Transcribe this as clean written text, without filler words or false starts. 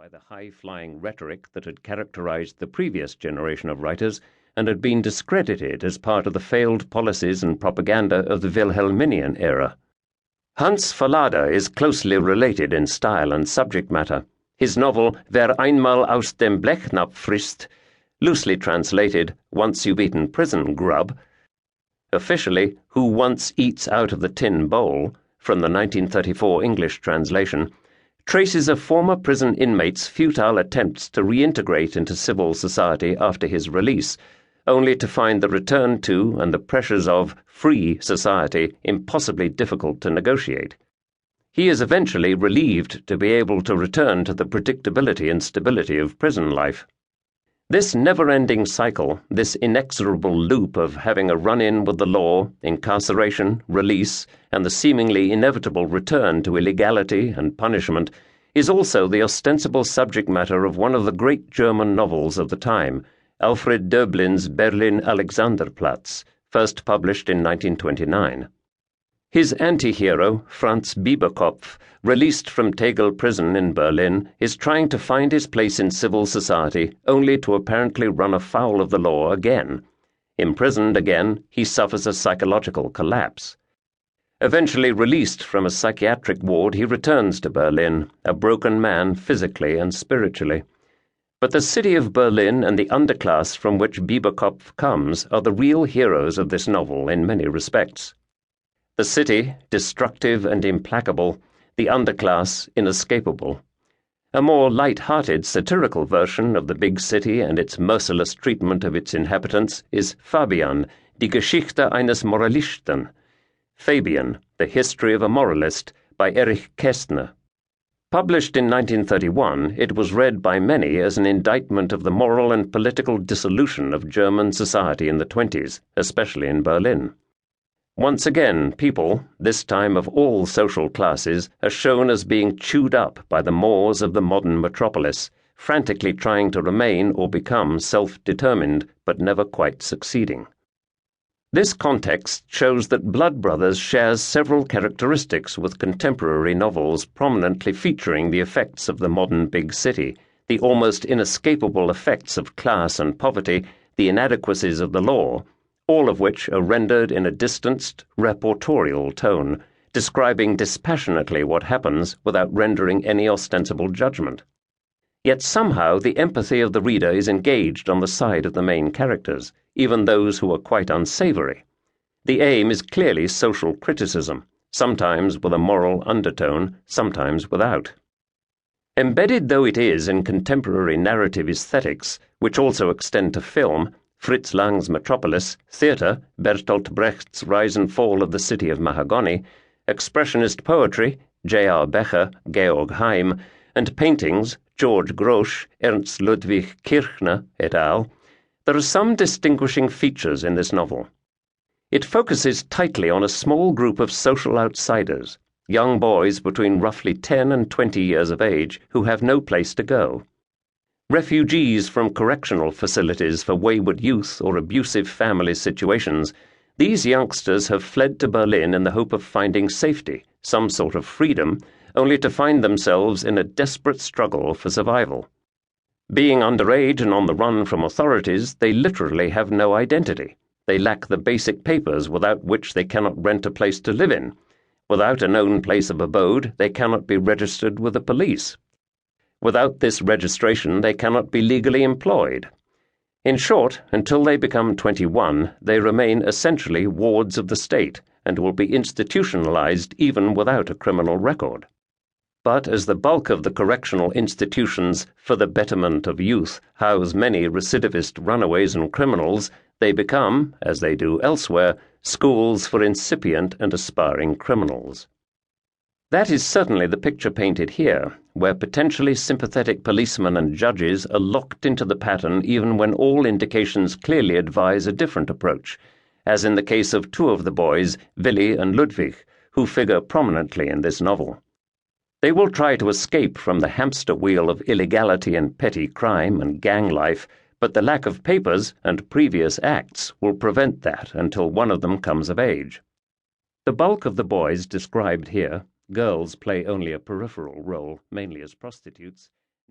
by the high-flying rhetoric that had characterized the previous generation of writers and had been discredited as part of the failed policies and propaganda of the Wilhelminian era. Hans Fallada is closely related in style and subject matter. His novel Wer einmal aus dem Blechnapf frisst, loosely translated, Once You've Eaten Prison Grub, officially, Who Once Eats Out of the Tin Bowl, from the 1934 English translation, traces a former prison inmate's futile attempts to reintegrate into civil society after his release, only to find the return to and the pressures of free society impossibly difficult to negotiate. He is eventually relieved to be able to return to the predictability and stability of prison life. This never-ending cycle, this inexorable loop of having a run-in with the law, incarceration, release, and the seemingly inevitable return to illegality and punishment, is also the ostensible subject matter of one of the great German novels of the time, Alfred Döblin's Berlin Alexanderplatz, first published in 1929. His anti-hero, Franz Bieberkopf, released from Tegel prison in Berlin, is trying to find his place in civil society only to apparently run afoul of the law again. Imprisoned again, he suffers a psychological collapse. Eventually released from a psychiatric ward, he returns to Berlin, a broken man physically and spiritually. But the city of Berlin and the underclass from which Bieberkopf comes are the real heroes of this novel in many respects. The city, destructive and implacable, the underclass, inescapable. A more light-hearted satirical version of the big city and its merciless treatment of its inhabitants is Fabian, die Geschichte eines Moralisten. Fabian, the History of a Moralist, by Erich Kästner. Published in 1931, it was read by many as an indictment of the moral and political dissolution of German society in the 1920s, especially in Berlin. Once again, people, this time of all social classes, are shown as being chewed up by the mores of the modern metropolis, frantically trying to remain or become self-determined, but never quite succeeding. This context shows that Blood Brothers shares several characteristics with contemporary novels prominently featuring the effects of the modern big city, the almost inescapable effects of class and poverty, the inadequacies of the law, all of which are rendered in a distanced, reportorial tone, describing dispassionately what happens without rendering any ostensible judgment. Yet somehow the empathy of the reader is engaged on the side of the main characters, even those who are quite unsavory. The aim is clearly social criticism, sometimes with a moral undertone, sometimes without. Embedded though it is in contemporary narrative aesthetics, which also extend to film, Fritz Lang's Metropolis, theatre, Bertolt Brecht's Rise and Fall of the City of Mahagoni, expressionist poetry, J.R. Becher, Georg Heim, and paintings, George Grosz, Ernst Ludwig Kirchner, et al., there are some distinguishing features in this novel. It focuses tightly on a small group of social outsiders, young boys between roughly 10 and 20 years of age who have no place to go. Refugees from correctional facilities for wayward youth or abusive family situations, these youngsters have fled to Berlin in the hope of finding safety, some sort of freedom, only to find themselves in a desperate struggle for survival. Being underage and on the run from authorities, they literally have no identity. They lack the basic papers without which they cannot rent a place to live in. Without a known place of abode, they cannot be registered with the police. Without this registration, they cannot be legally employed. In short, until they become 21, they remain essentially wards of the state and will be institutionalized even without a criminal record. But as the bulk of the correctional institutions for the betterment of youth house many recidivist runaways and criminals, they become, as they do elsewhere, schools for incipient and aspiring criminals. That is certainly the picture painted here, where potentially sympathetic policemen and judges are locked into the pattern even when all indications clearly advise a different approach, as in the case of two of the boys, Willi and Ludwig, who figure prominently in this novel. They will try to escape from the hamster wheel of illegality and petty crime and gang life, but the lack of papers and previous acts will prevent that until one of them comes of age. The bulk of the boys described here, girls play only a peripheral role, mainly as prostitutes,